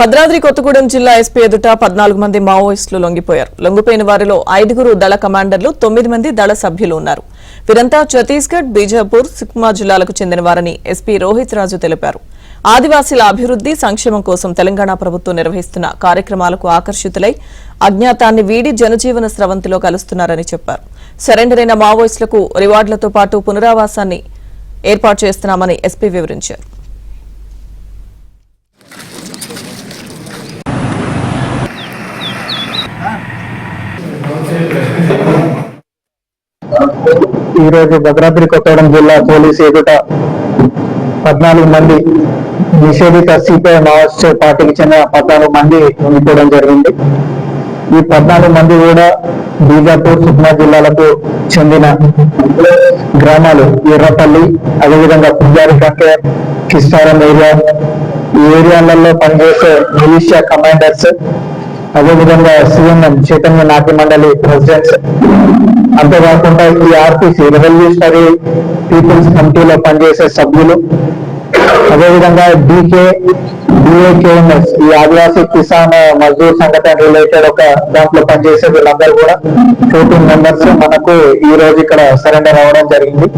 భద్రాద్రి కొత్తగూడెం జిల్లా ఎస్పీ ఎదుట 14 మంది మావోయిస్టులు లొంగిపోయారు. లొంగిపోయిన వారిలో 5 దళ కమాండర్లు, 9 మంది దళ సభ్యులు ఉన్నారు. వీరంతా ఛత్తీస్గఢ్, బీజాపూర్, సుక్మా జిల్లాలకు చెందినవారని ఎస్పీ రోహిత్ రాజు తెలిపారు. ఆదివాసీల అభివృద్ధి, సంక్షేమం కోసం తెలంగాణ ప్రభుత్వం నిర్వహిస్తున్న కార్యక్రమాలకు ఆకర్షితులై అజ్ఞాతాన్ని వీడి జనజీవన స్రవంతిలో కలుస్తున్నారని చెప్పారు. సరెండర్ అయిన మావోయిస్టులకు రివార్డులతో పాటు పునరావాసాన్ని ఏర్పాటు చేస్తున్నామని ఎస్పీ వివరించారు. ఈ రోజు భద్రాద్రి కొత్తగూడెం జిల్లా పోలీసు ఎదుట 14 మంది నిషేధిత సిపిఐ మావోయిస్ట్ పార్టీకి చెందిన 14 మంది ఉండిపోవడం జరిగింది. ఈ 14 మంది కూడా బీజాపూర్, సుక్మా జిల్లాలకు చెందిన గ్రామాలు ఎర్రపల్లి, అదేవిధంగా పుంజారి కంకే, కిస్తారం ఏరియా, ఈ ఏరియాలలో పనిచేసే మిలిషియా కమాండర్స్, అదేవిధంగా సిఎంఎం చైతన్య నాట్య మండలి ప్రెసిడెంట్స్, అంతేకాకుండా ఈ ఆర్పిసి రెవల్యూషనరీ పీపుల్స్ కమిటీలో పనిచేసే సభ్యులు, అదేవిధంగా డిఏకేఎంఎస్ ఈ ఆదివాసీ కిసాన్ మజ్దూర్ సంఘటన రిలేటెడ్ ఒక దాంట్లో పనిచేసే వీళ్ళందరూ కూడా 14 మెంబర్స్ మనకు ఈ రోజు ఇక్కడ సరెండర్ అవ్వడం జరిగింది.